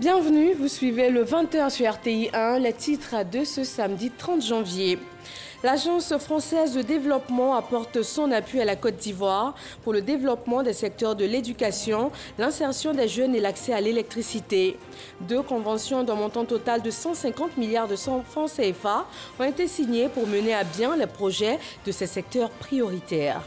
Bienvenue, vous suivez le 20h sur RTI 1, les titres de ce samedi 30 janvier. L'Agence française de développement apporte son appui à la Côte d'Ivoire pour le développement des secteurs de l'éducation, l'insertion des jeunes et l'accès à l'électricité. 2 conventions d'un montant total de 150 milliards de francs CFA ont été signées pour mener à bien les projets de ces secteurs prioritaires.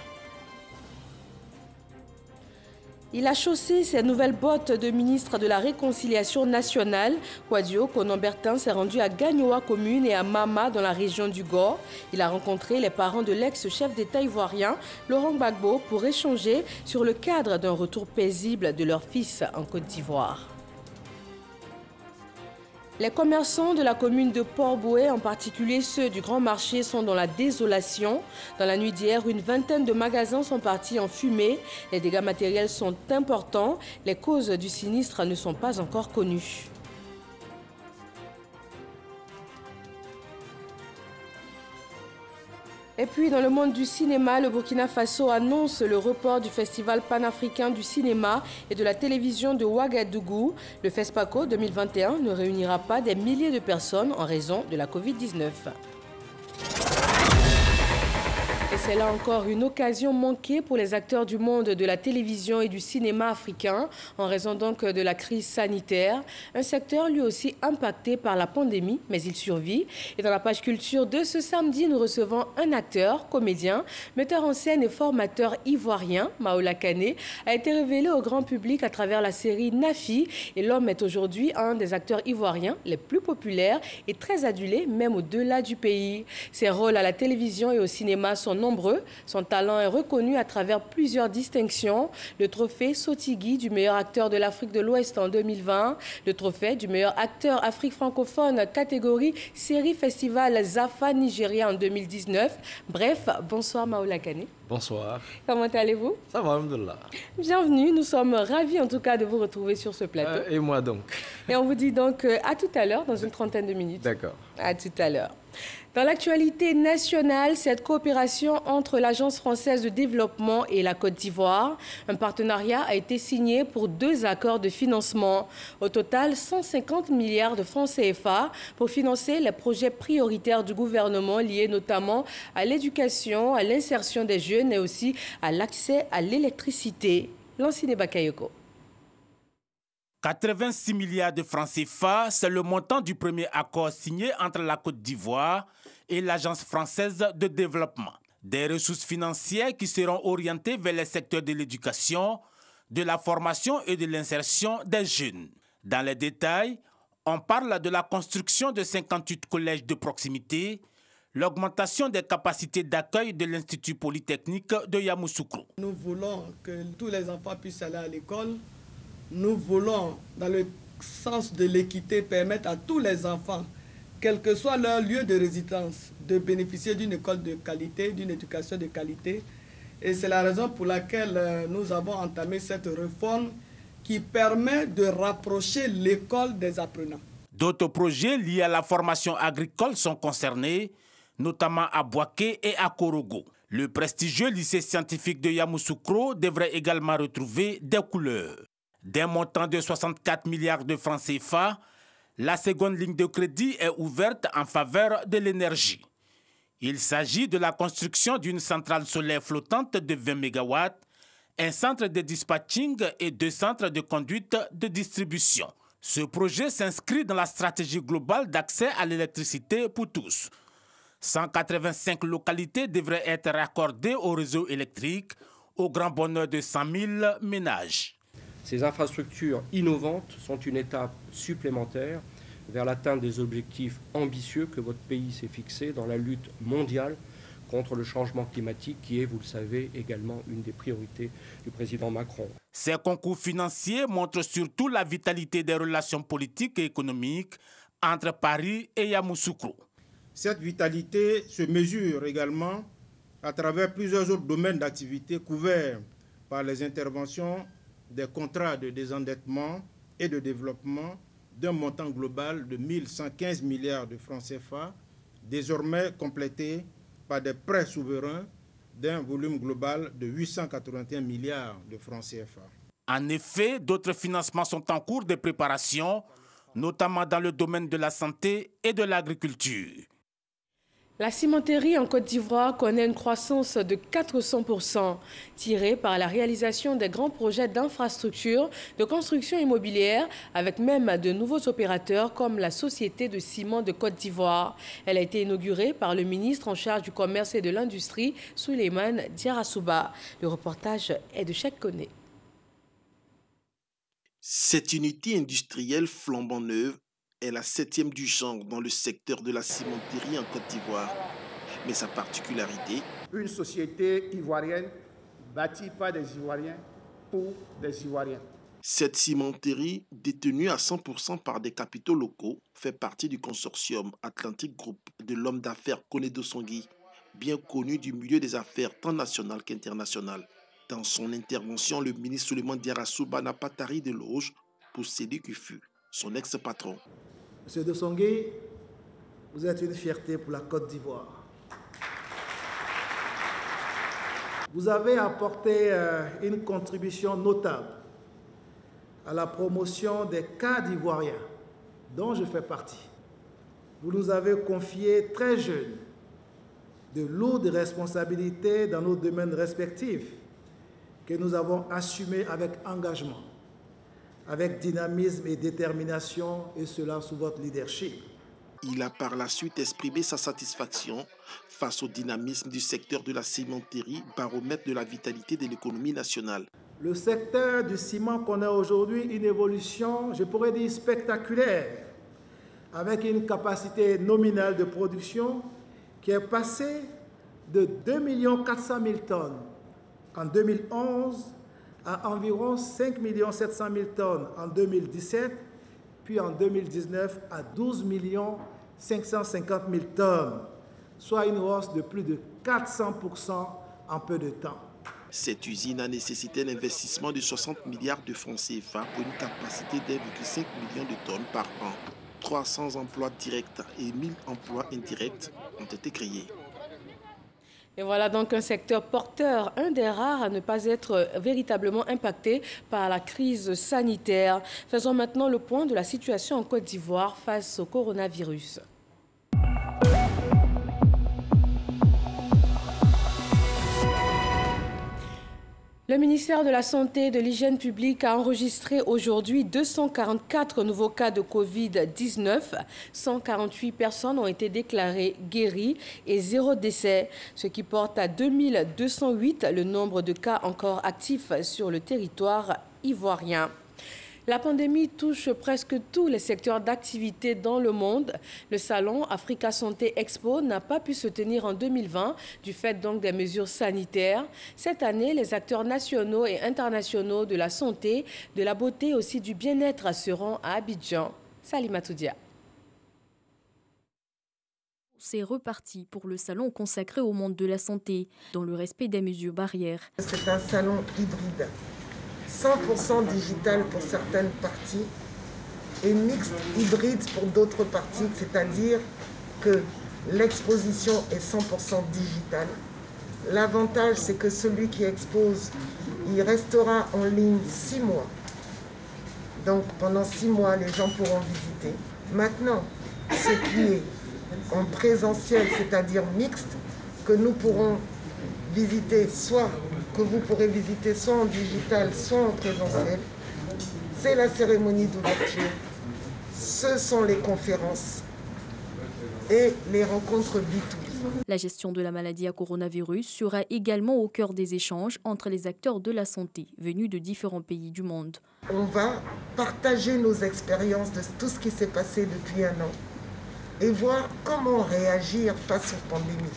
Il a chaussé ses nouvelles bottes de ministre de la Réconciliation nationale. Kouadio Konombertin s'est rendu à Gagnoa commune et à Mama dans la région du Gor. Il a rencontré les parents de l'ex-chef d'État ivoirien, Laurent Gbagbo, pour échanger sur le cadre d'un retour paisible de leur fils en Côte d'Ivoire. Les commerçants de la commune de Port-Bouët, en particulier ceux du Grand Marché, sont dans la désolation. Dans la nuit d'hier, une vingtaine de magasins sont partis en fumée. Les dégâts matériels sont importants. Les causes du sinistre ne sont pas encore connues. Et puis, dans le monde du cinéma, le Burkina Faso annonce le report du Festival panafricain du cinéma et de la télévision de Ouagadougou. Le FESPACO 2021 ne réunira pas des milliers de personnes en raison de la Covid-19. Et c'est là encore une occasion manquée pour les acteurs du monde de la télévision et du cinéma africain, en raison donc de la crise sanitaire. Un secteur lui aussi impacté par la pandémie, mais il survit. Et dans la page culture de ce samedi, nous recevons un acteur, comédien, metteur en scène et formateur ivoirien. Maoula Kane a été révélé au grand public à travers la série Nafi. Et l'homme est aujourd'hui un des acteurs ivoiriens les plus populaires et très adulés, même au-delà du pays. Ses rôles à la télévision et au cinéma sont nombreux. Son talent est reconnu à travers plusieurs distinctions. Le trophée Sotigui du meilleur acteur de l'Afrique de l'Ouest en 2020. Le trophée du meilleur acteur Afrique francophone catégorie série festival Zafa Nigeria en 2019. Bref, bonsoir Maoula Kane. Bonsoir. Comment allez-vous? Ça va, alhamdoulilah. Bienvenue, nous sommes ravis en tout cas de vous retrouver sur ce plateau. Et moi donc. Et on vous dit donc à tout à l'heure, dans une trentaine de minutes. D'accord. À tout à l'heure. Dans l'actualité nationale, cette coopération entre l'Agence française de développement et la Côte d'Ivoire, un partenariat a été signé pour 2 accords de financement. Au total, 150 milliards de francs CFA pour financer les projets prioritaires du gouvernement liés notamment à l'éducation, à l'insertion des jeunes et aussi à l'accès à l'électricité. Lancine Bakayoko. 86 milliards de francs CFA, c'est le montant du premier accord signé entre la Côte d'Ivoire et l'Agence française de développement. Des ressources financières qui seront orientées vers les secteurs de l'éducation, de la formation et de l'insertion des jeunes. Dans les détails, on parle de la construction de 58 collèges de proximité, l'augmentation des capacités d'accueil de l'Institut Polytechnique de Yamoussoukro. Nous voulons que tous les enfants puissent aller à l'école. Nous voulons, dans le sens de l'équité, permettre à tous les enfants, quel que soit leur lieu de résidence, de bénéficier d'une école de qualité, d'une éducation de qualité. Et c'est la raison pour laquelle nous avons entamé cette réforme qui permet de rapprocher l'école des apprenants. D'autres projets liés à la formation agricole sont concernés, notamment à Boaké et à Korogo. Le prestigieux lycée scientifique de Yamoussoukro devrait également retrouver des couleurs. D'un montant de 64 milliards de francs CFA, la seconde ligne de crédit est ouverte en faveur de l'énergie. Il s'agit de la construction d'une centrale solaire flottante de 20 MW, un centre de dispatching et 2 centres de conduite de distribution. Ce projet s'inscrit dans la stratégie globale d'accès à l'électricité pour tous. 185 localités devraient être raccordées au réseau électrique, au grand bonheur de 100 000 ménages. Ces infrastructures innovantes sont une étape supplémentaire vers l'atteinte des objectifs ambitieux que votre pays s'est fixés dans la lutte mondiale contre le changement climatique, qui est, vous le savez, également une des priorités du président Macron. Ces concours financiers montrent surtout la vitalité des relations politiques et économiques entre Paris et Yamoussoukro. Cette vitalité se mesure également à travers plusieurs autres domaines d'activité couverts par les interventions des contrats de désendettement et de développement d'un montant global de 1115 milliards de francs CFA, désormais complétés par des prêts souverains d'un volume global de 881 milliards de francs CFA. En effet, d'autres financements sont en cours de préparation, notamment dans le domaine de la santé et de l'agriculture. La cimenterie en Côte d'Ivoire connaît une croissance de 400%, tirée par la réalisation des grands projets d'infrastructures, de construction immobilière, avec même de nouveaux opérateurs comme la Société de ciment de Côte d'Ivoire. Elle a été inaugurée par le ministre en charge du commerce et de l'industrie, Souleymane Diarra-Souba. Le reportage est de Cheikh Koné. Cette unité industrielle flambant neuve est la 7e du genre dans le secteur de la cimenterie en Côte d'Ivoire. Mais sa particularité... Une société ivoirienne bâtie par des Ivoiriens pour des Ivoiriens. Cette cimenterie, détenue à 100% par des capitaux locaux, fait partie du consortium Atlantic Group de l'homme d'affaires Konedo Songui, bien connu du milieu des affaires tant nationales qu'internationales. Dans son intervention, le ministre Souleymane Diarra-Souba n'a pas tari d'éloges pour celui qui fut son ex-patron. Monsieur De Songui, vous êtes une fierté pour la Côte d'Ivoire. Vous avez apporté une contribution notable à la promotion des cadres ivoiriens, dont je fais partie. Vous nous avez confié très jeunes de lourdes responsabilités dans nos domaines respectifs que nous avons assumés avec engagement, avec dynamisme et détermination, et cela sous votre leadership. Il a par la suite exprimé sa satisfaction face au dynamisme du secteur de la cimenterie, baromètre de la vitalité de l'économie nationale. Le secteur du ciment connaît aujourd'hui une évolution, je pourrais dire spectaculaire, avec une capacité nominale de production qui est passée de 2 400 000 tonnes en 2011 à environ 5 700 000 tonnes en 2017, puis en 2019 à 12 550 000 tonnes, soit une hausse de plus de 400% en peu de temps. Cette usine a nécessité un investissement de 60 milliards de francs CFA pour une capacité d'1,5 million de tonnes par an. 300 emplois directs et 1000 emplois indirects ont été créés. Et voilà donc un secteur porteur, un des rares à ne pas être véritablement impacté par la crise sanitaire. Faisons maintenant le point de la situation en Côte d'Ivoire face au coronavirus. Le ministère de la Santé et de l'Hygiène publique a enregistré aujourd'hui 244 nouveaux cas de Covid-19. 148 personnes ont été déclarées guéries et 0 décès, ce qui porte à 2208 le nombre de cas encore actifs sur le territoire ivoirien. La pandémie touche presque tous les secteurs d'activité dans le monde. Le salon Africa Santé Expo n'a pas pu se tenir en 2020 du fait donc des mesures sanitaires. Cette année, les acteurs nationaux et internationaux de la santé, de la beauté et aussi du bien-être seront à Abidjan. Salimatou Dia. C'est reparti pour le salon consacré au monde de la santé, dans le respect des mesures barrières. C'est un salon hybride. 100% digital pour certaines parties et mixte hybride pour d'autres parties, c'est-à-dire que l'exposition est 100% digitale. L'avantage, c'est que celui qui expose, il restera en ligne 6 mois. Donc pendant 6 mois, les gens pourront visiter. Maintenant, ce qui est en présentiel, c'est-à-dire mixte, que nous pourrons visiter que vous pourrez visiter soit en digital, soit en présentiel. C'est la cérémonie d'ouverture, ce sont les conférences et les rencontres B2B. La gestion de la maladie à coronavirus sera également au cœur des échanges entre les acteurs de la santé venus de différents pays du monde. On va partager nos expériences de tout ce qui s'est passé depuis 1 an et voir comment réagir face aux pandémies.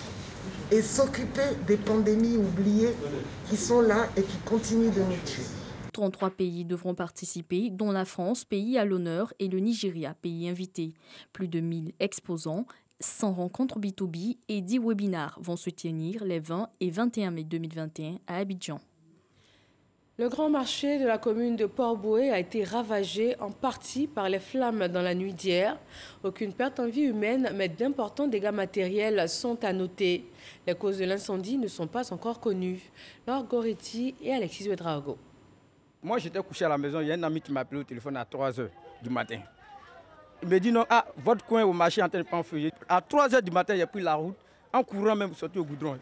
Et s'occuper des pandémies oubliées qui sont là et qui continuent de nous tuer. 33 pays devront participer, dont la France, pays à l'honneur, et le Nigeria, pays invité. Plus de 1000 exposants, 100 rencontres B2B et 10 webinars vont se tenir les 20 et 21 mai 2021 à Abidjan. Le grand marché de la commune de Port-Bouët a été ravagé en partie par les flammes dans la nuit d'hier. Aucune perte en vie humaine, mais d'importants dégâts matériels sont à noter. Les causes de l'incendie ne sont pas encore connues. Laure Goretti et Alexis Ouedraogo. Moi, j'étais couché à la maison. Il y a un ami qui m'a appelé au téléphone à 3 h du matin. Il me dit non, ah, votre coin au marché est en train de prendre feu. À 3 h du matin, j'ai pris la route, en courant même sorti au goudron.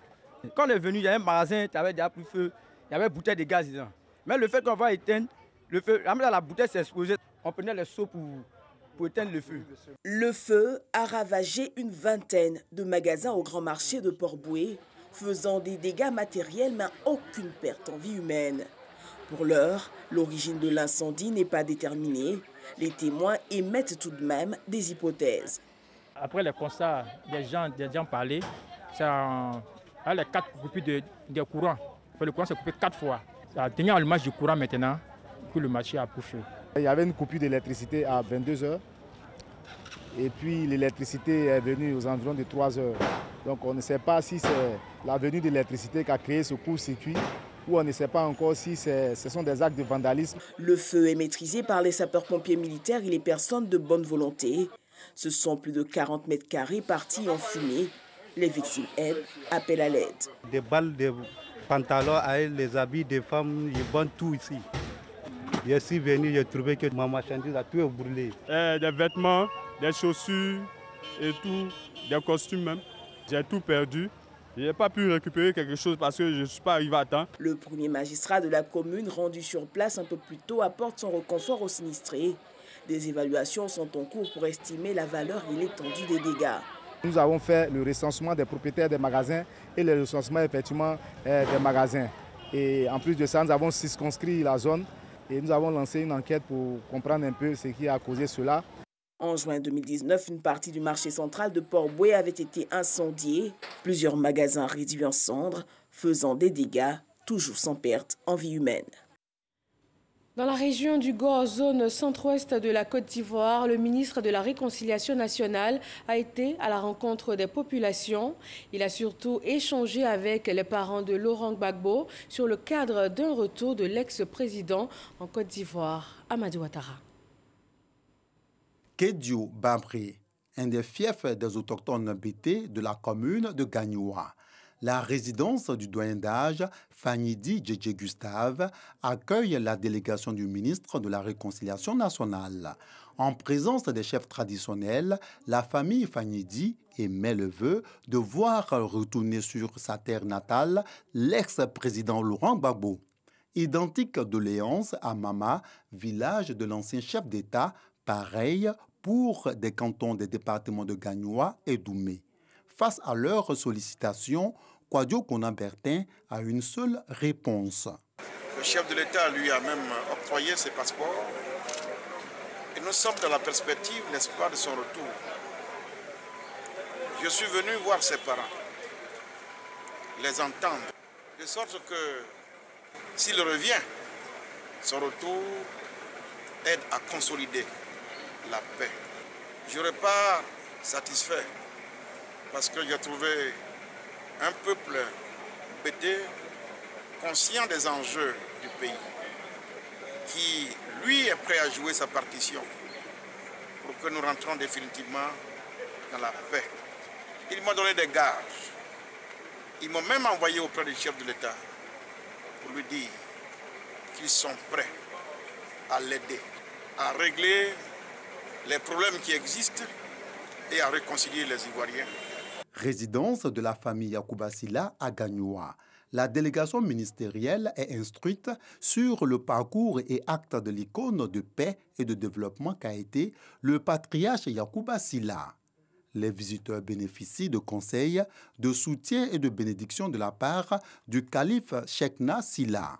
Quand on est venu, il y a un magasin qui avait déjà pris feu, il y avait une bouteille de gaz dedans. Mais le fait qu'on va éteindre, le feu, la bouteille s'est explosée, on prenait les seaux pour éteindre le feu. Le feu a ravagé une vingtaine de magasins au grand marché de Port-Bouët, faisant des dégâts matériels mais aucune perte en vie humaine. Pour l'heure, l'origine de l'incendie n'est pas déterminée. Les témoins émettent tout de même des hypothèses. Après les constats des gens parlé, ça a les 4 coupures de courant. Le courant s'est coupé 4 fois. Ça a tenu allumage du courant maintenant que le marché a pris feu. Il y avait une coupure d'électricité à 22 h. Et puis l'électricité est venue aux environs de 3 h. Donc on ne sait pas si c'est la venue de l'électricité qui a créé ce court-circuit ou on ne sait pas encore si ce sont des actes de vandalisme. Le feu est maîtrisé par les sapeurs-pompiers militaires et les personnes de bonne volonté. Ce sont plus de 40 mètres carrés partis en fumée. Les victimes, elles, appellent à l'aide. Des balles, des pantalons, les habits des femmes, ils vendent tout ici. Je suis venu, j'ai trouvé que ma marchandise a tout brûlé. Des vêtements, des chaussures et tout, des costumes même. J'ai tout perdu. Je n'ai pas pu récupérer quelque chose parce que je ne suis pas arrivé à temps. Le premier magistrat de la commune, rendu sur place un peu plus tôt, apporte son réconfort aux sinistrés. Des évaluations sont en cours pour estimer la valeur et l'étendue des dégâts. Nous avons fait le recensement des propriétaires des magasins et le recensement effectivement des magasins. Et en plus de ça, nous avons circonscrit la zone et nous avons lancé une enquête pour comprendre un peu ce qui a causé cela. En juin 2019, une partie du marché central de Port-Bouët avait été incendiée. Plusieurs magasins réduits en cendres, faisant des dégâts, toujours sans perte en vie humaine. Dans la région du Gor, zone centre-ouest de la Côte d'Ivoire, le ministre de la Réconciliation nationale a été à la rencontre des populations. Il a surtout échangé avec les parents de Laurent Gbagbo sur le cadre d'un retour de l'ex-président en Côte d'Ivoire, Amadou Ouattara. Kédio Babré, un des fiefs des autochtones Bété de la commune de Gagnoua. La résidence du doyen d'âge, Fanyidi Djedje Gustave, accueille la délégation du ministre de la Réconciliation nationale. En présence des chefs traditionnels, la famille Fanyidi émet le vœu de voir retourner sur sa terre natale l'ex-président Laurent Gbagbo. Identique doléance à Mama, village de l'ancien chef d'État, pareil pour des cantons des départements de Gagnoua et Doumé. Face à leurs sollicitations, Kouadio Konan-Bertin a une seule réponse. Le chef de l'État lui a même octroyé ses passeports. Et nous sommes dans la perspective, n'est-ce pas, de son retour. Je suis venu voir ses parents, les entendre, de sorte que s'il revient, son retour aide à consolider la paix. Je n'aurais pas satisfait parce que j'ai trouvé un peuple Bété conscient des enjeux du pays, qui, lui, est prêt à jouer sa partition pour que nous rentrons définitivement dans la paix. Il m'a donné des gages. Ils m'ont même envoyé auprès du chef de l'État pour lui dire qu'ils sont prêts à l'aider, à régler les problèmes qui existent et à réconcilier les Ivoiriens. Résidence de la famille Yacouba Silla à Gagnoua. La délégation ministérielle est instruite sur le parcours et acte de l'icône de paix et de développement qu'a été le patriarche Yacouba Silla. Les visiteurs bénéficient de conseils, de soutien et de bénédictions de la part du calife Cheikhna Silla.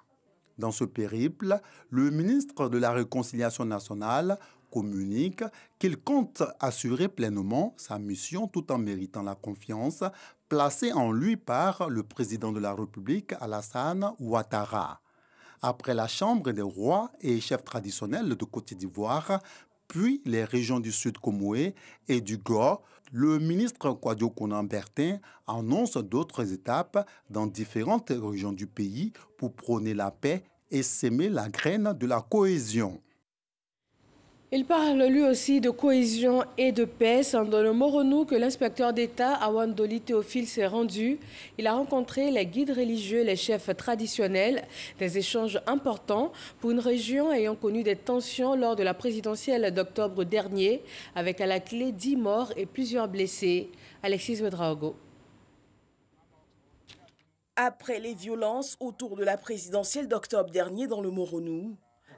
Dans ce périple, le ministre de la Réconciliation nationale communique qu'il compte assurer pleinement sa mission tout en méritant la confiance placée en lui par le président de la République Alassane Ouattara. Après la Chambre des rois et chefs traditionnels de Côte d'Ivoire, puis les régions du Sud Comoé et du Gor, le ministre Kouadio Konan-Bertin annonce d'autres étapes dans différentes régions du pays pour prôner la paix et s'aimer la graine de la cohésion. Il parle lui aussi de cohésion et de paix. C'est dans le Moronou que l'inspecteur d'État Awandoli Théophile s'est rendu. Il a rencontré les guides religieux, les chefs traditionnels, des échanges importants pour une région ayant connu des tensions lors de la présidentielle d'octobre dernier, avec à la clé 10 morts et plusieurs blessés. Alexis Ouedraogo. Après les violences autour de la présidentielle d'octobre dernier dans le Moronou,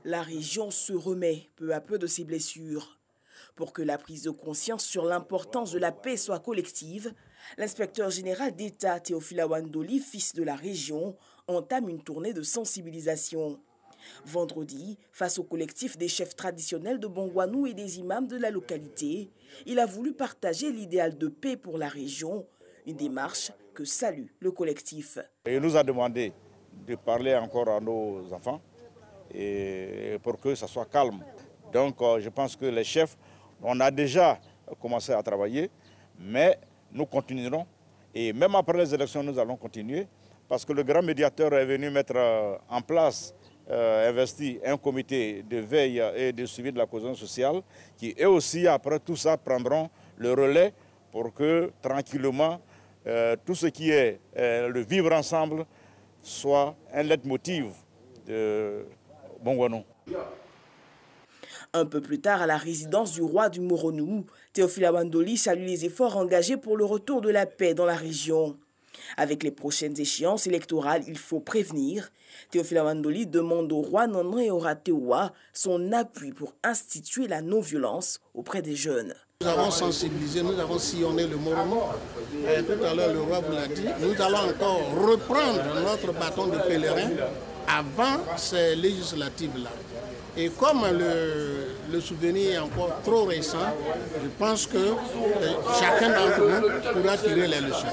la région se remet peu à peu de ses blessures. Pour que la prise de conscience sur l'importance de la paix soit collective, l'inspecteur général d'État Théophile Awandoli, fils de la région, entame une tournée de sensibilisation. Vendredi, face au collectif des chefs traditionnels de Bongwanou et des imams de la localité, il a voulu partager l'idéal de paix pour la région, une démarche que salue le collectif. Il nous a demandé de parler encore à nos enfants et pour que ça soit calme. Donc je pense que les chefs, on a déjà commencé à travailler, mais nous continuerons. Et même après les élections, nous allons continuer parce que le grand médiateur est venu mettre en place, investi un comité de veille et de suivi de la cohésion sociale qui eux aussi, après tout ça, prendront le relais pour que tranquillement, tout ce qui est le vivre ensemble soit un leitmotiv de Bongwanou. Un peu plus tard, à la résidence du roi du Moronou, Théophile Awandoli salue les efforts engagés pour le retour de la paix dans la région. Avec les prochaines échéances électorales, il faut prévenir. Théophile Awandoli demande au roi Nonré Oratewa son appui pour instituer la non-violence auprès des jeunes. Nous avons sensibilisé, nous avons sillonné le Moronou. Tout à l'heure, le roi vous l'a dit. Nous allons encore reprendre notre bâton de pèlerin avant ces législatives-là. Et comme le souvenir est encore trop récent, je pense que chacun d'entre nous pourra tirer les leçons.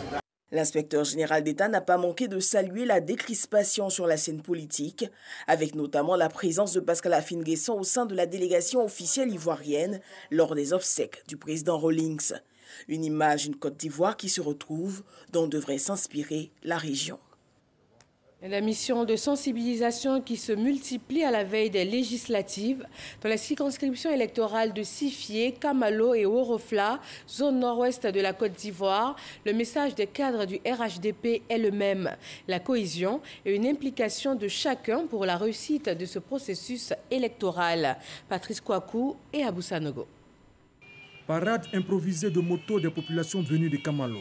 L'inspecteur général d'État n'a pas manqué de saluer la décrispation sur la scène politique, avec notamment la présence de Pascal Afine-Guesson au sein de la délégation officielle ivoirienne lors des obsèques du président Rawlings. Une image, une Côte d'Ivoire qui se retrouve, dont devrait s'inspirer la région. La mission de sensibilisation qui se multiplie à la veille des législatives dans la circonscription électorale de Sifié, Kamalo et Orofla, zone nord-ouest de la Côte d'Ivoire. Le message des cadres du RHDP est le même. La cohésion et une implication de chacun pour la réussite de ce processus électoral. Patrice Kouakou et Abou Sanogo. Parade improvisée de motos des populations venues de Kamalo,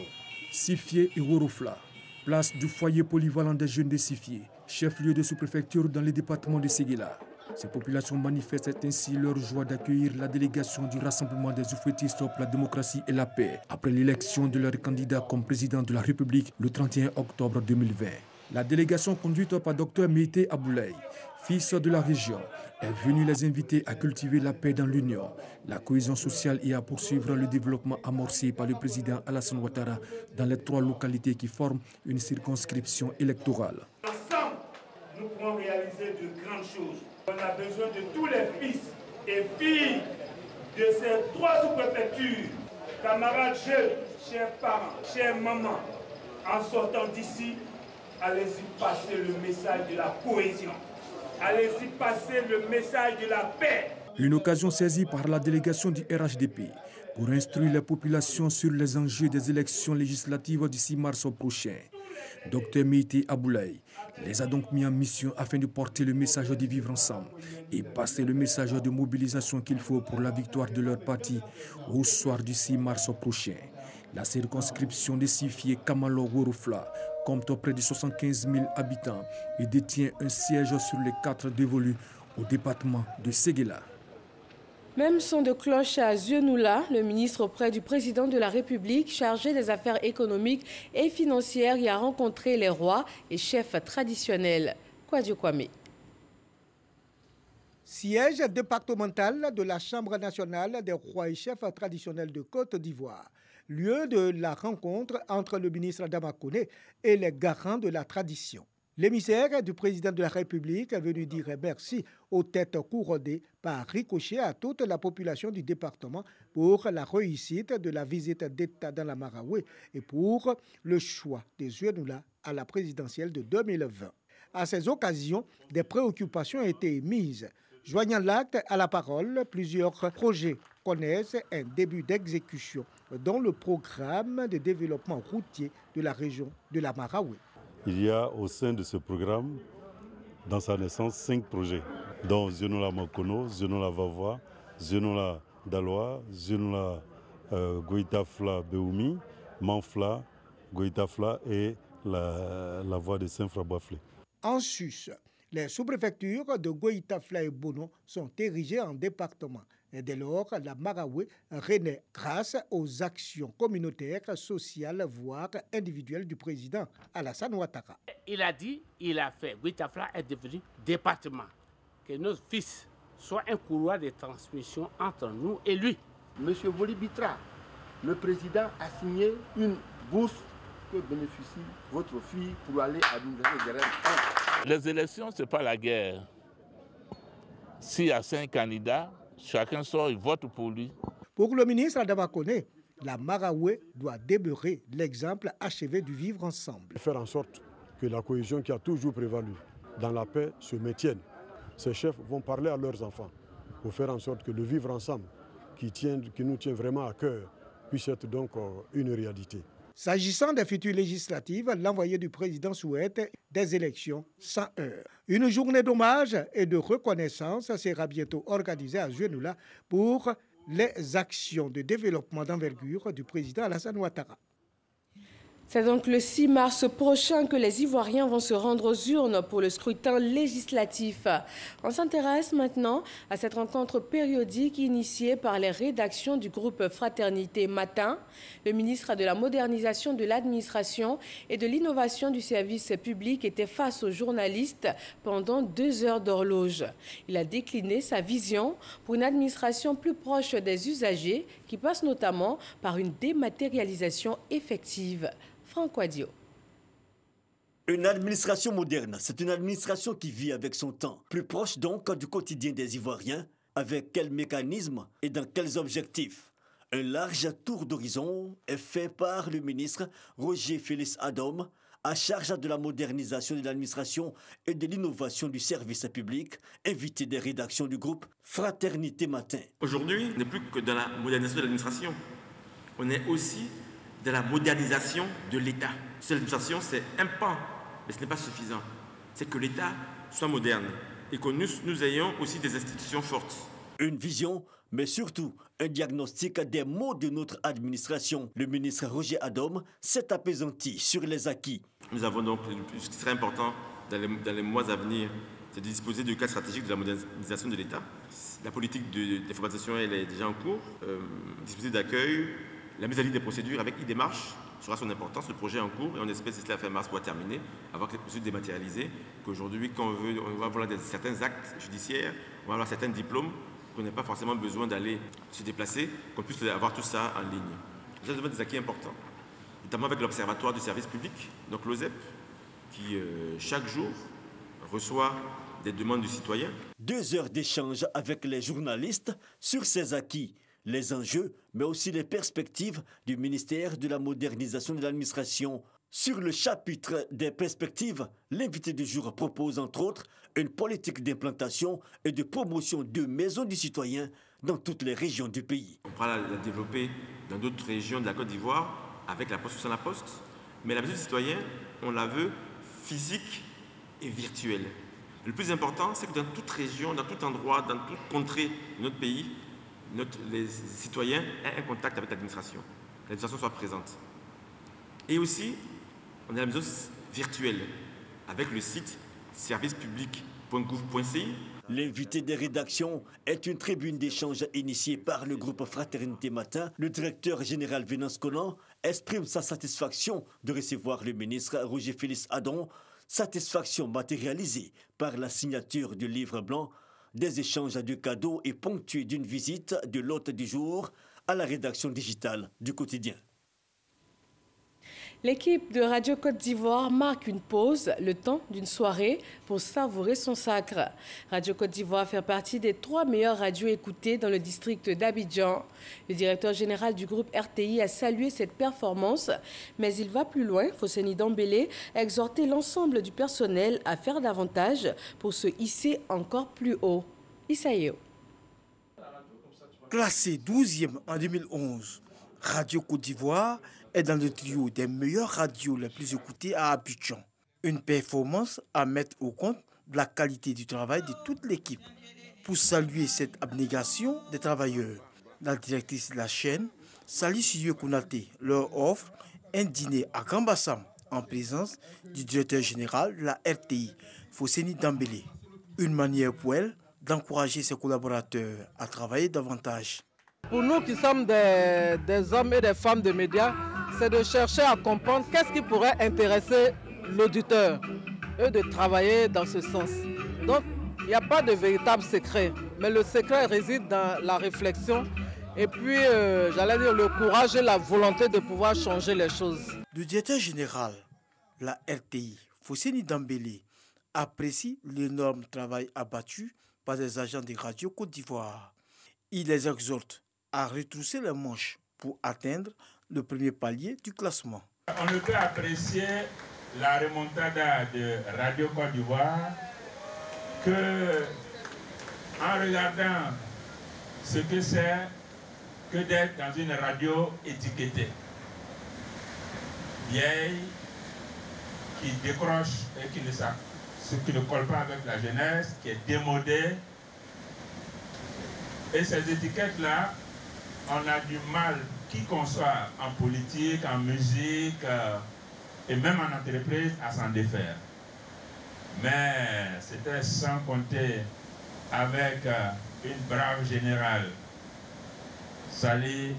Sifié et Orofla. Place du foyer polyvalent des jeunes de Sifié, chef-lieu de sous-préfecture dans le département de Séguéla. Ces populations manifestent ainsi leur joie d'accueillir la délégation du Rassemblement des Oufouettistes pour la démocratie et la paix après l'élection de leur candidat comme président de la République le 31 octobre 2020. La délégation conduite par Dr Meïté Aboulaye, fils de la région, est venue les inviter à cultiver la paix dans l'Union, la cohésion sociale et à poursuivre le développement amorcé par le président Alassane Ouattara dans les 3 localités qui forment une circonscription électorale. Ensemble, nous pourrons réaliser de grandes choses. On a besoin de tous les fils et filles de ces 3 sous-préfectures, camarades jeunes, chers parents, chères mamans, en sortant d'ici, allez-y passer le message de la cohésion. Allez-y passer le message de la paix. Une occasion saisie par la délégation du RHDP pour instruire les populations sur les enjeux des élections législatives du 6 mars prochain. Dr Meïté Aboulaye les a donc mis en mission afin de porter le message de vivre ensemble et passer le message de mobilisation qu'il faut pour la victoire de leur parti au soir du 6 mars prochain. La circonscription de Sifié Kamalo Worofla compte près de 75 000 habitants et détient un siège sur les 4 dévolus au département de Séguéla. Même son de cloche à Zionoula, le ministre auprès du président de la République chargé des affaires économiques et financières y a rencontré les rois et chefs traditionnels. Kouadio Kwame. Siège départemental de la Chambre nationale des rois et chefs traditionnels de Côte d'Ivoire. Lieu de la rencontre entre le ministre Adama Koné et les garants de la tradition. L'émissaire du président de la République est venu dire merci aux têtes couronnées par ricochet à toute la population du département pour la réussite de la visite d'État dans la Maraoué et pour le choix des Zionoula à la présidentielle de 2020. À ces occasions, des préoccupations ont été émises Joignant l'acte à la parole, plusieurs projets connaissent un début d'exécution, dont le programme de développement routier de la région de la Maraoué. Il y a au sein de ce programme, dans sa naissance, 5 projets, dont Zenola Makono, Zenola Vavoa, Zenola Daloa, Zenola Goïtafla Beoumi, Manfla, Goïtafla et la voie de Saint-Fraboiflé. En sus, les sous-préfectures de Goïtafla et Bono sont érigées en département. Et dès lors, la Maraoué renaît grâce aux actions communautaires, sociales, voire individuelles du président Alassane Ouattara. Il a dit, il a fait, Goïtafla est devenu département. Que nos fils soient un couloir de transmission entre nous et lui. Monsieur Bolibitra, le président a signé une bourse que bénéficie votre fille pour aller à l'université de Rennes. Les élections, ce n'est pas la guerre. S'il y a 5 candidats, chacun sort et vote pour lui. Pour le ministre Adama Koné, la Maraoué doit demeurer l'exemple achevé du vivre ensemble. Faire en sorte que la cohésion qui a toujours prévalu dans la paix se maintienne. Ces chefs vont parler à leurs enfants pour faire en sorte que le vivre ensemble qui nous tient vraiment à cœur puisse être donc une réalité. S'agissant des futures législatives, l'envoyé du président souhaite des élections sans heurts. Une journée d'hommage et de reconnaissance sera bientôt organisée à Zenoula pour les actions de développement d'envergure du président Alassane Ouattara. C'est donc le 6 mars prochain que les Ivoiriens vont se rendre aux urnes pour le scrutin législatif. On s'intéresse maintenant à cette rencontre périodique initiée par les rédactions du groupe Fraternité Matin. Le ministre de la Modernisation de l'Administration et de l'Innovation du service public était face aux journalistes pendant 2 heures d'horloge. Il a décliné sa vision pour une administration plus proche des usagers qui passe notamment par une dématérialisation effective. Franck Wadio. Une administration moderne, c'est une administration qui vit avec son temps, plus proche donc du quotidien des Ivoiriens. Avec quels mécanismes et dans quels objectifs? Un large tour d'horizon est fait par le ministre Roger Félix Adom, à charge de la modernisation de l'administration et de l'innovation du service public, invité des rédactions du groupe Fraternité Matin. Aujourd'hui, on n'est plus que dans la modernisation de l'administration. On est aussi de la modernisation de l'État. L'administration, c'est un pan, mais ce n'est pas suffisant. C'est que l'État soit moderne et que nous ayons aussi des institutions fortes. Une vision, mais surtout un diagnostic des maux de notre administration. Le ministre Roger Adom s'est apaisanti sur les acquis. Nous avons donc, ce qui serait important dans les mois à venir, c'est de disposer du cadre stratégique de la modernisation de l'État. La politique d'informatisation, elle est déjà en cours. Dispositif d'accueil, la mise à ligne des procédures avec e-démarche sera son importance. Le projet est en cours et on espère que cela fin mars pourra terminer avec les procédures dématérialisées. Qu'aujourd'hui, quand on va avoir certains actes judiciaires, on va avoir certains diplômes, qu'on n'ait pas forcément besoin d'aller se déplacer, qu'on puisse avoir tout ça en ligne. Ça demande des acquis importants, notamment avec l'Observatoire du service public, donc l'OSEP, qui chaque jour reçoit des demandes du citoyen. 2 heures d'échange avec les journalistes sur ces acquis, les enjeux, mais aussi les perspectives du ministère de la Modernisation de l'Administration. Sur le chapitre des perspectives, l'invité du jour propose entre autres une politique d'implantation et de promotion de maisons du citoyen dans toutes les régions du pays. On pourra la développer dans d'autres régions de la Côte d'Ivoire avec la poste ou sans la poste, mais la maison du citoyen, on la veut physique et virtuelle. Le plus important, c'est que dans toute région, dans tout endroit, dans toute contrée de notre pays, les citoyens aient un contact avec l'administration, que l'administration soit présente. Et aussi, on a la maison virtuelle avec le site servicepublic.gouv.ci. L'invité des rédactions est une tribune d'échange initiée par le groupe Fraternité Matin. Le directeur général Venance Conan exprime sa satisfaction de recevoir le ministre Roger Félix Adom, satisfaction matérialisée par la signature du livre blanc, des échanges de cadeaux et ponctués d'une visite de l'hôte du jour à la rédaction digitale du quotidien. L'équipe de Radio Côte d'Ivoire marque une pause, le temps d'une soirée, pour savourer son sacre. Radio Côte d'Ivoire fait partie des 3 meilleures radios écoutées dans le district d'Abidjan. Le directeur général du groupe RTI a salué cette performance, mais il va plus loin. Fosseni Dambélé a exhorté l'ensemble du personnel à faire davantage pour se hisser encore plus haut. Issaïo. Classée 12e en 2011, Radio Côte d'Ivoire est dans le trio des meilleures radios les plus écoutées à Abidjan. Une performance à mettre au compte de la qualité du travail de toute l'équipe. Pour saluer cette abnégation des travailleurs, la directrice de la chaîne, Sali Siyo Konaté, leur offre un dîner à Grand Bassam en présence du directeur général de la RTI, Fosseni Dambélé. Une manière pour elle d'encourager ses collaborateurs à travailler davantage. Pour nous qui sommes des hommes et des femmes de médias, c'est de chercher à comprendre qu'est-ce qui pourrait intéresser l'auditeur et de travailler dans ce sens. Donc, il n'y a pas de véritable secret, mais le secret réside dans la réflexion et puis, j'allais dire, le courage et la volonté de pouvoir changer les choses. Le directeur général de la RTI, Fosseni Dambélé, apprécie l'énorme travail abattu par les agents de Radio Côte d'Ivoire. Il les exhorte à retrousser les manches pour atteindre le premier palier du classement. On ne peut apprécier la remontada de Radio Côte d'Ivoire que en regardant ce que c'est que d'être dans une radio étiquetée, vieille, qui décroche et qui ne colle pas avec la jeunesse, qui est démodée. Et ces étiquettes-là, on a du mal, qui qu'on soit en politique, en musique et même en entreprise, à s'en défaire. Mais c'était sans compter avec une brave générale, Sali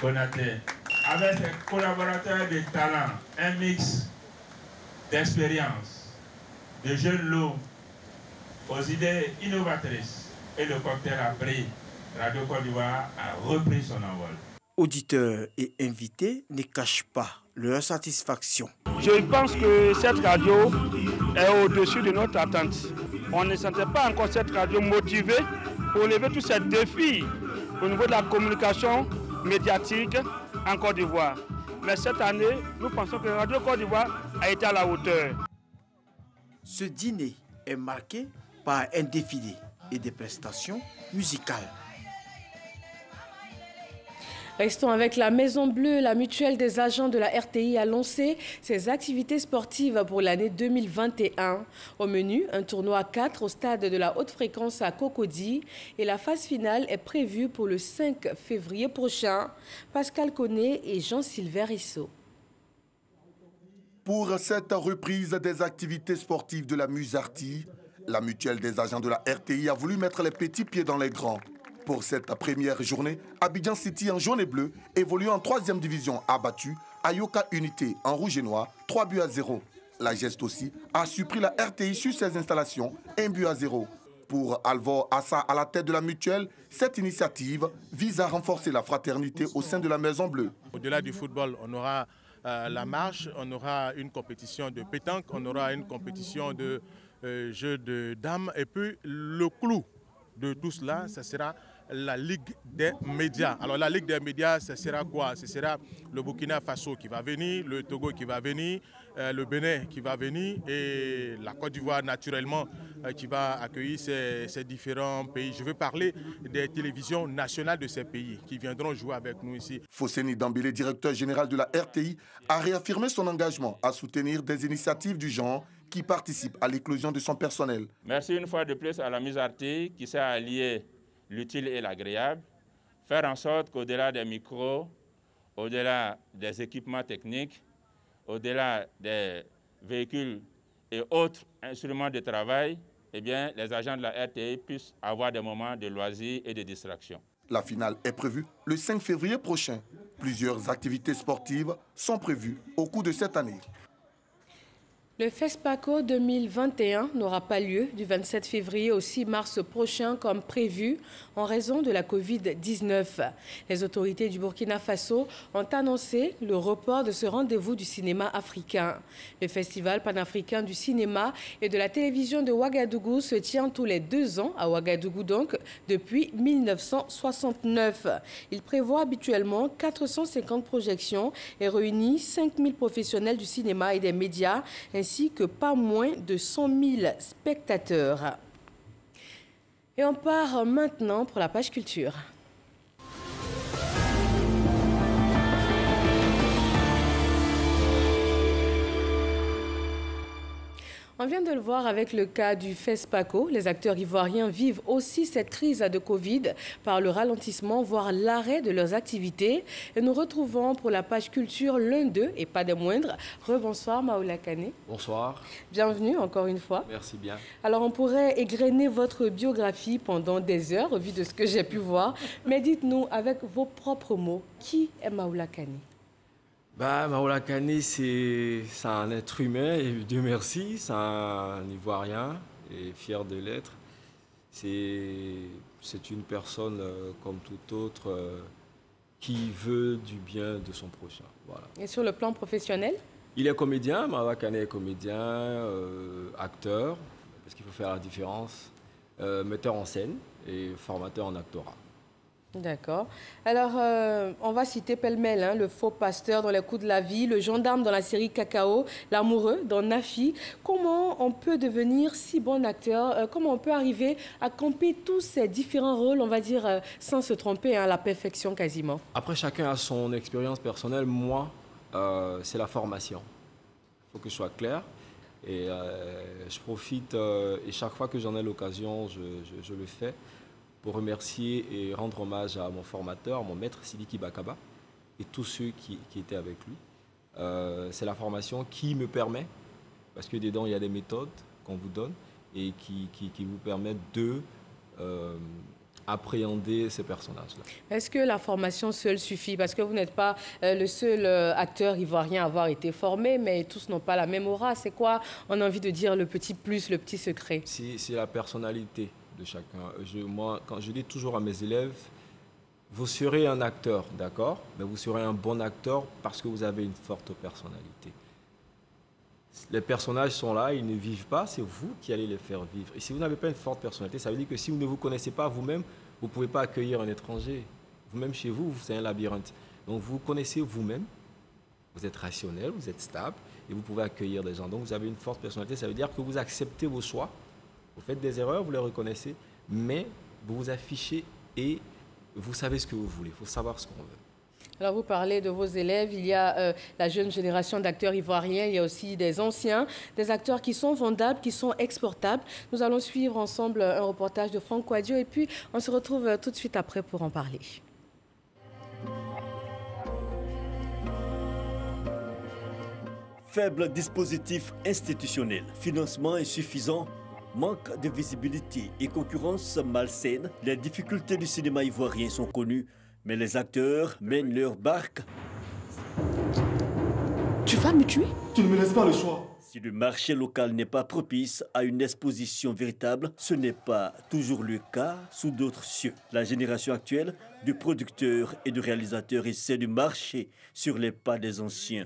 Konaté, avec ses collaborateurs de talent, un mix d'expérience, de jeunes loups aux idées innovatrices. Et le cocktail a pris. Radio Côte d'Ivoire a repris son envol. Auditeurs et invités ne cachent pas leur satisfaction. Je pense que cette radio est au-dessus de notre attente. On ne sentait pas encore cette radio motivée pour lever tous ces défis au niveau de la communication médiatique en Côte d'Ivoire. Mais cette année, nous pensons que Radio Côte d'Ivoire a été à la hauteur. Ce dîner est marqué par un défilé et des prestations musicales. Restons avec la Maison Bleue. La mutuelle des agents de la RTI a lancé ses activités sportives pour l'année 2021. Au menu, un tournoi à 4 au stade de la haute fréquence à Cocody. Et la phase finale est prévue pour le 5 février prochain. Pascal Koné et Jean-Sylvain Rissot. Pour cette reprise des activités sportives de la Musarti, la mutuelle des agents de la RTI a voulu mettre les petits pieds dans les grands. Pour cette première journée, Abidjan City en jaune et bleu évolue en 3e division a battu Ayoka Unité en rouge et noir 3-0. La geste aussi a surpris la RTI sur ses installations 1-0. Pour Alvor Assa à la tête de la mutuelle, cette initiative vise à renforcer la fraternité au sein de la Maison Bleue. Au-delà du football, on aura la marche, on aura une compétition de pétanque, on aura une compétition de jeux de dames et puis le clou de tout cela, ce sera la Ligue des médias. Alors la Ligue des médias, ce sera quoi? Ce sera le Burkina Faso qui va venir, le Togo qui va venir, le Bénin qui va venir et la Côte d'Ivoire naturellement qui va accueillir ces différents pays. Je veux parler des télévisions nationales de ces pays qui viendront jouer avec nous ici. Fosseni Dambélé, directeur général de la RTI, a réaffirmé son engagement à soutenir des initiatives du genre qui participent à l'éclosion de son personnel. Merci une fois de plus à la Musarti qui s'est alliée l'utile et l'agréable, faire en sorte qu'au-delà des micros, au-delà des équipements techniques, au-delà des véhicules et autres instruments de travail, eh bien, les agents de la RTI puissent avoir des moments de loisirs et de distraction. La finale est prévue le 5 février prochain. Plusieurs activités sportives sont prévues au cours de cette année. Le FESPACO 2021 n'aura pas lieu du 27 février au 6 mars prochain comme prévu en raison de la Covid-19. Les autorités du Burkina Faso ont annoncé le report de ce rendez-vous du cinéma africain. Le Festival panafricain du cinéma et de la télévision de Ouagadougou se tient tous les 2 ans à Ouagadougou donc depuis 1969. Il prévoit habituellement 450 projections et réunit 5000 professionnels du cinéma et des médias ainsi que pas moins de 100 000 spectateurs. Et on part maintenant pour la page culture. On vient de le voir avec le cas du FESPACO. Les acteurs ivoiriens vivent aussi cette crise de Covid par le ralentissement, voire l'arrêt de leurs activités. Et nous retrouvons pour la page culture l'un d'eux, et pas des moindres. Rebonsoir Maoula Kane. Bonsoir. Bienvenue encore une fois. Merci bien. Alors on pourrait égrener votre biographie pendant des heures, au vu de ce que j'ai pu voir. Mais dites-nous avec vos propres mots, qui est Maoula Kane? Maoula Kane, c'est un être humain, et Dieu merci, c'est un Ivoirien, et fier de l'être. C'est une personne comme toute autre qui veut du bien de son prochain. Voilà. Et sur le plan professionnel? Il est comédien, Maoula Kane est comédien, acteur, parce qu'il faut faire la différence, metteur en scène et formateur en actorat. D'accord. Alors, on va citer pêle-mêle le faux pasteur dans Les Coups de la vie, le gendarme dans la série Cacao, l'amoureux dans Nafi. Comment on peut devenir si bon acteur? Comment on peut arriver à camper tous ces différents rôles, on va dire, sans se tromper, à la perfection quasiment? Après, chacun a son expérience personnelle. Moi, c'est la formation. Il faut que je sois clair. Et je profite, et chaque fois que j'en ai l'occasion, je le fais, pour remercier et rendre hommage à mon formateur, mon maître Sidiki Bakaba et tous ceux qui étaient avec lui. C'est la formation qui me permet, parce que dedans il y a des méthodes qu'on vous donne et qui vous permettent de appréhender ces personnages-là. Est-ce que la formation seule suffit? Parce que vous n'êtes pas le seul acteur ivoirien à avoir été formé, mais tous n'ont pas la même aura. C'est quoi, on a envie de dire, le petit plus, le petit secret? C'est la personnalité de chacun. Moi, quand je dis toujours à mes élèves, vous serez un acteur, d'accord, mais vous serez un bon acteur parce que vous avez une forte personnalité. Les personnages sont là, ils ne vivent pas, c'est vous qui allez les faire vivre. Et si vous n'avez pas une forte personnalité, ça veut dire que si vous ne vous connaissez pas vous-même, vous ne pouvez pas accueillir un étranger. Vous-même chez vous, c'est un labyrinthe. Donc vous connaissez vous-même, vous êtes rationnel, vous êtes stable, et vous pouvez accueillir des gens. Donc vous avez une forte personnalité, ça veut dire que vous acceptez vos choix. Vous faites des erreurs, vous les reconnaissez, mais vous vous affichez et vous savez ce que vous voulez. Il faut savoir ce qu'on veut. Alors vous parlez de vos élèves, il y a la jeune génération d'acteurs ivoiriens, il y a aussi des anciens, des acteurs qui sont vendables, qui sont exportables. Nous allons suivre ensemble un reportage de Franck Quadio et puis on se retrouve tout de suite après pour en parler. Faible dispositif institutionnel, financement insuffisant, manque de visibilité et concurrence malsaine, les difficultés du cinéma ivoirien sont connues, mais les acteurs mènent leur barque. Tu vas me tuer? Tu ne me laisses pas le choix. Si le marché local n'est pas propice à une exposition véritable, ce n'est pas toujours le cas sous d'autres cieux. La génération actuelle de producteurs et de réalisateurs essaie de marcher sur les pas des anciens.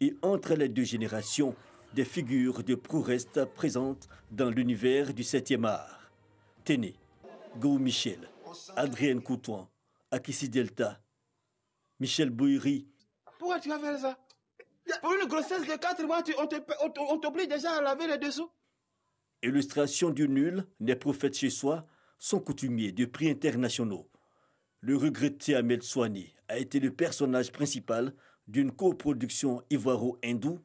Et entre les deux générations, des figures de proue restent présentes dans l'univers du 7e art. Téné, Gou Michel, Adrienne Coutouan, Akissi Delta, Michel Bouiri. Pourquoi tu as fait ça? Pour une grossesse de 4 mois, on t'oblige déjà à laver les dessous. Illustration du nul, les prophètes chez soi sont coutumiers de prix internationaux. Le regretté Ahmed Souani a été le personnage principal d'une coproduction ivoiro-hindoue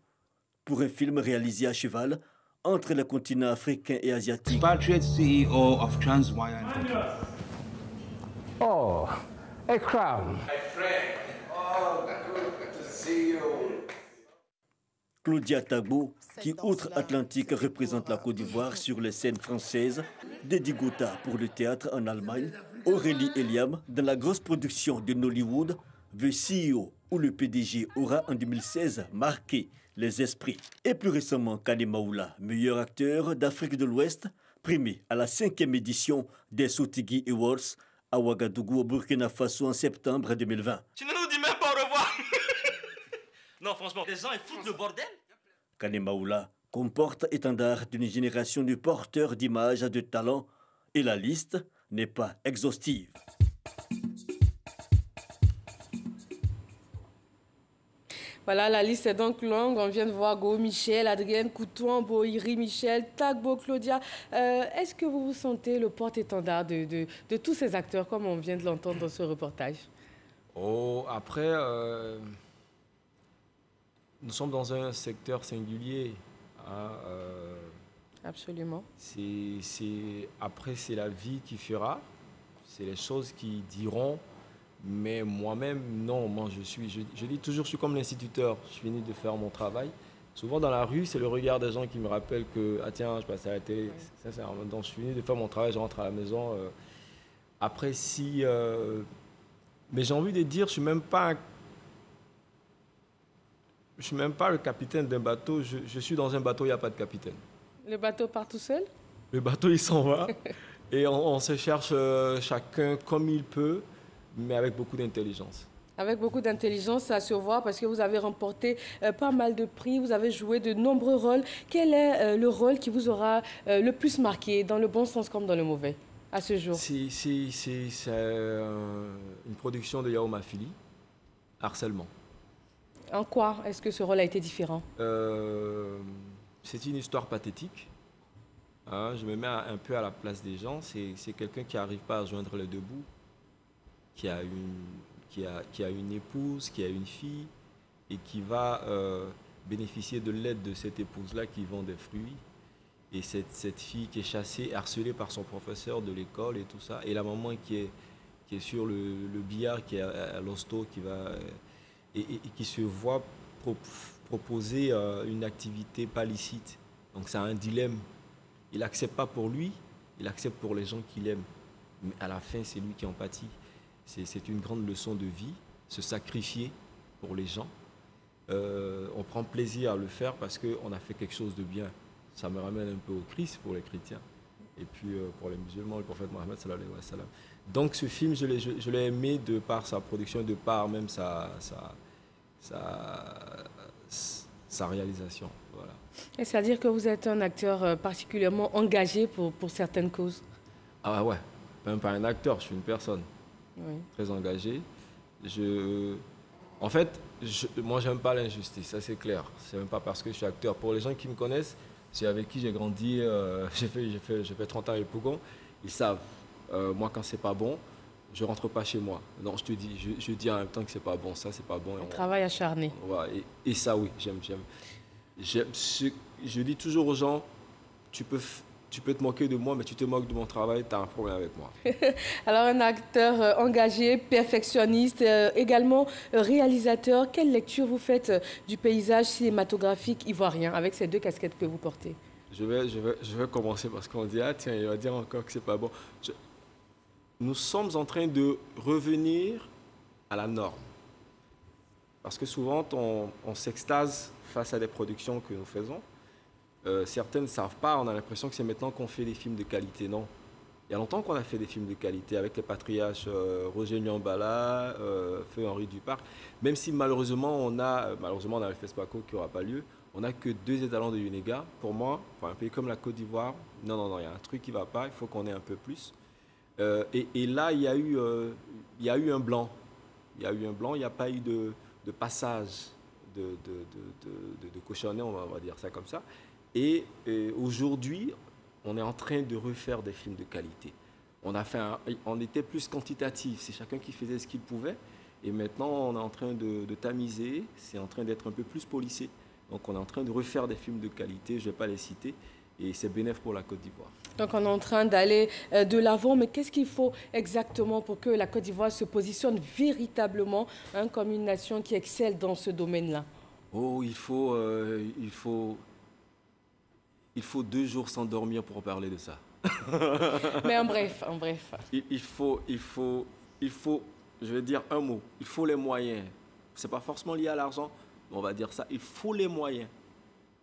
pour un film réalisé à cheval entre les continents africain et asiatique. CEO of Transwire. Oh, a crown. My friend. Oh, good to see you. Claudia Tagbo, qui outre-Atlantique représente la Côte d'Ivoire sur les scènes françaises, Dedi Gota pour le théâtre en Allemagne, Aurélie Eliam dans la grosse production de Nollywood, The CEO, où le PDG aura en 2016 marqué les esprits. Et plus récemment, Kane Maoula, meilleur acteur d'Afrique de l'Ouest, primé à la 5e édition des Sotigui Awards à Ouagadougou, au Burkina Faso en septembre 2020. Tu ne nous dis même pas au revoir. Non, franchement, les gens, ils foutent le bordel. Kane Maoula comporte étendard d'une génération de porteurs d'images de talent et la liste n'est pas exhaustive. Voilà, la liste est donc longue. On vient de voir Go Michel, Adrienne Couton, Boiri Michel, Tagbo Claudia. Est-ce que vous vous sentez le porte-étendard de tous ces acteurs, comme on vient de l'entendre dans ce reportage? Oh, après, nous sommes dans un secteur singulier. Hein, absolument. Après, c'est la vie qui fera. C'est les choses qui diront. Mais moi-même, non, moi je dis toujours, je suis comme l'instituteur, je finis de faire mon travail. Souvent dans la rue, c'est le regard des gens qui me rappellent que, ah tiens, je passe à la télé, donc je finis de faire mon travail, je rentre à la maison. Après, si... mais j'ai envie de dire, je ne suis même pas le capitaine d'un bateau, je suis dans un bateau, il n'y a pas de capitaine. Le bateau part tout seul? Le bateau, il s'en va, et on se cherche chacun comme il peut, mais avec beaucoup d'intelligence. Avec beaucoup d'intelligence, ça se voit parce que vous avez remporté pas mal de prix, vous avez joué de nombreux rôles. Quel est le rôle qui vous aura le plus marqué, dans le bon sens comme dans le mauvais, à ce jour? C'est une production de Yao Mafili, Harcèlement. En quoi est-ce que ce rôle a été différent? C'est une histoire pathétique. Hein, je me mets un peu à la place des gens. C'est quelqu'un qui n'arrive pas à joindre les deux bouts, qui a une épouse, qui a une fille, et qui va bénéficier de l'aide de cette épouse-là qui vend des fruits. Et cette fille qui est chassée, harcelée par son professeur de l'école et tout ça. Et la maman qui est sur le billard, qui est à l'hosto, et qui se voit proposer une activité pas licite. Donc c'est un dilemme. Il n'accepte pas pour lui, il accepte pour les gens qu'il aime. Mais à la fin, c'est lui qui en pâtit. C'est une grande leçon de vie, se sacrifier pour les gens. On prend plaisir à le faire parce qu'on a fait quelque chose de bien. Ça me ramène un peu au Christ pour les chrétiens. Et puis pour les musulmans, le prophète Mohammed sallallahu alayhi wa sallam. Donc ce film, je l'ai aimé de par sa production, de par même sa réalisation. Voilà. C'est-à-dire que vous êtes un acteur particulièrement engagé pour certaines causes? Ah ouais, même pas un acteur, je suis une personne. Oui. Très engagé. En fait, moi, j'aime pas l'injustice, ça c'est clair. C'est même pas parce que je suis acteur. Pour les gens qui me connaissent, c'est avec qui j'ai grandi, j'ai fait 30 ans à Pougon, ils savent. Moi, quand c'est pas bon, je rentre pas chez moi. Non, je te dis, je dis en même temps que c'est pas bon, ça c'est pas bon. Un travail acharné. Ouais, et ça, oui, j'aime. Je dis toujours aux gens, tu peux te moquer de moi, mais tu te moques de mon travail, tu as un problème avec moi. Alors, un acteur engagé, perfectionniste, également réalisateur. Quelle lecture vous faites du paysage cinématographique ivoirien avec ces deux casquettes que vous portez? Je vais commencer parce qu'on dit, ah tiens, il va dire encore que c'est pas bon. Nous sommes en train de revenir à la norme. Parce que souvent, on s'extase face à des productions que nous faisons. Certains ne savent pas, on a l'impression que c'est maintenant qu'on fait des films de qualité. Non. Il y a longtemps qu'on a fait des films de qualité avec les patriarches Roger Nyambala, Feu Henri Duparc. Même si malheureusement on a le FESPACO qui n'aura pas lieu, on n'a que 2 étalons de UNEGA. Pour moi, pour un pays comme la Côte d'Ivoire, non, il y a un truc qui ne va pas, il faut qu'on ait un peu plus. Et là, il y a eu un blanc. Il n'y a pas eu de passage de cochonnet, on va dire ça comme ça. Et aujourd'hui, on est en train de refaire des films de qualité. On était plus quantitatif, c'est chacun qui faisait ce qu'il pouvait. Et maintenant, on est en train de tamiser, c'est en train d'être un peu plus policé. Donc on est en train de refaire des films de qualité, je ne vais pas les citer, et c'est bénéfique pour la Côte d'Ivoire. Donc on est en train d'aller de l'avant, mais qu'est-ce qu'il faut exactement pour que la Côte d'Ivoire se positionne véritablement comme une nation qui excelle dans ce domaine-là? Oh, il faut 2 jours sans dormir pour parler de ça. Mais en bref. Il faut, je vais dire un mot, il faut les moyens. Ce n'est pas forcément lié à l'argent, mais on va dire ça, il faut les moyens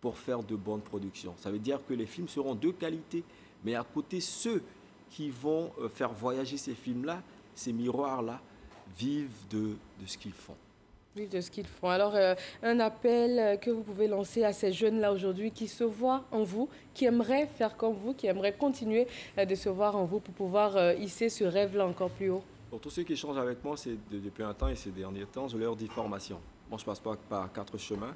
pour faire de bonnes productions. Ça veut dire que les films seront de qualité, mais à côté, ceux qui vont faire voyager ces films-là, ces miroirs-là, vivent de ce qu'ils font. Vivent de ce qu'ils font. Alors, un appel que vous pouvez lancer à ces jeunes-là aujourd'hui qui se voient en vous, qui aimeraient faire comme vous, qui aimeraient continuer de se voir en vous pour pouvoir hisser ce rêve-là encore plus haut? Pour tous ceux qui échangent avec moi, c'est depuis un temps et ces derniers temps, je leur dis formation. Moi, je ne passe pas par 4 chemins.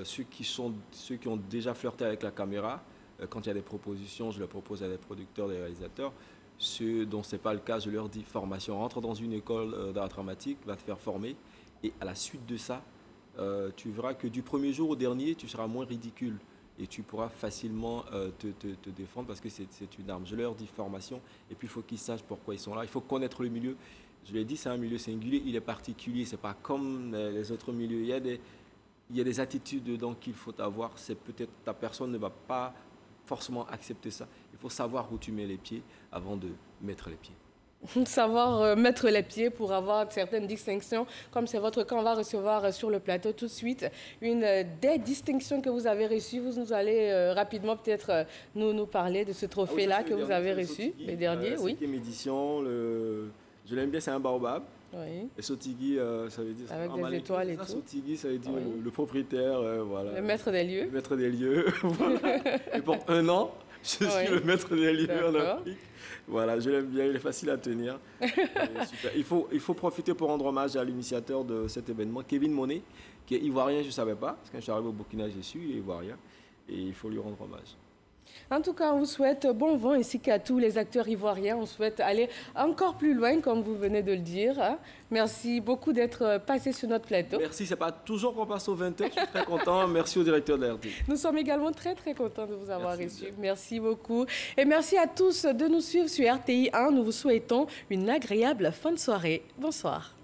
Ceux qui ont déjà flirté avec la caméra, quand il y a des propositions, je les propose à des producteurs, des réalisateurs. Ceux dont ce n'est pas le cas, je leur dis formation. Rentre dans une école d'art dramatique, va te faire former. Et à la suite de ça, tu verras que du premier jour au dernier, tu seras moins ridicule. Et tu pourras facilement te défendre parce que c'est une arme. Je leur dis formation et puis il faut qu'ils sachent pourquoi ils sont là. Il faut connaître le milieu. Je l'ai dit, c'est un milieu singulier, il est particulier. Ce n'est pas comme les autres milieux. Il y a des attitudes dedans qu'il faut avoir. C'est peut-être ta personne ne va pas forcément accepter ça. Il faut savoir où tu mets les pieds avant de mettre les pieds. Savoir mettre les pieds pour avoir certaines distinctions, comme c'est votre cas. On va recevoir sur le plateau tout de suite une des distinctions que vous avez reçues. Vous nous allez rapidement peut-être nous parler de ce trophée-là que vous avez reçu, les derniers. Oui. 5e édition, je l'aime bien, c'est un baobab. Oui. Et Sotigui, ça veut dire... Avec des étoiles et tout. Sotigui, ça veut dire le propriétaire, voilà. Le maître des lieux. Le maître des lieux, voilà. Et pour 1 an, je suis le maître des lieux en Afrique. Voilà, je l'aime bien, il est facile à tenir. Super. Il faut profiter pour rendre hommage à l'initiateur de cet événement, Kevin Monet, qui est ivoirien, je ne savais pas, parce que quand je suis arrivé au Burkina, j'ai su, il est ivoirien, et il faut lui rendre hommage. En tout cas, on vous souhaite bon vent ainsi qu'à tous les acteurs ivoiriens. On souhaite aller encore plus loin, comme vous venez de le dire. Merci beaucoup d'être passé sur notre plateau. Merci, c'est pas toujours qu'on passe aux 20h, je suis très content. Merci au directeur de la RT. Nous sommes également très contents de vous avoir reçu. Merci beaucoup. Et merci à tous de nous suivre sur RTI 1. Nous vous souhaitons une agréable fin de soirée. Bonsoir.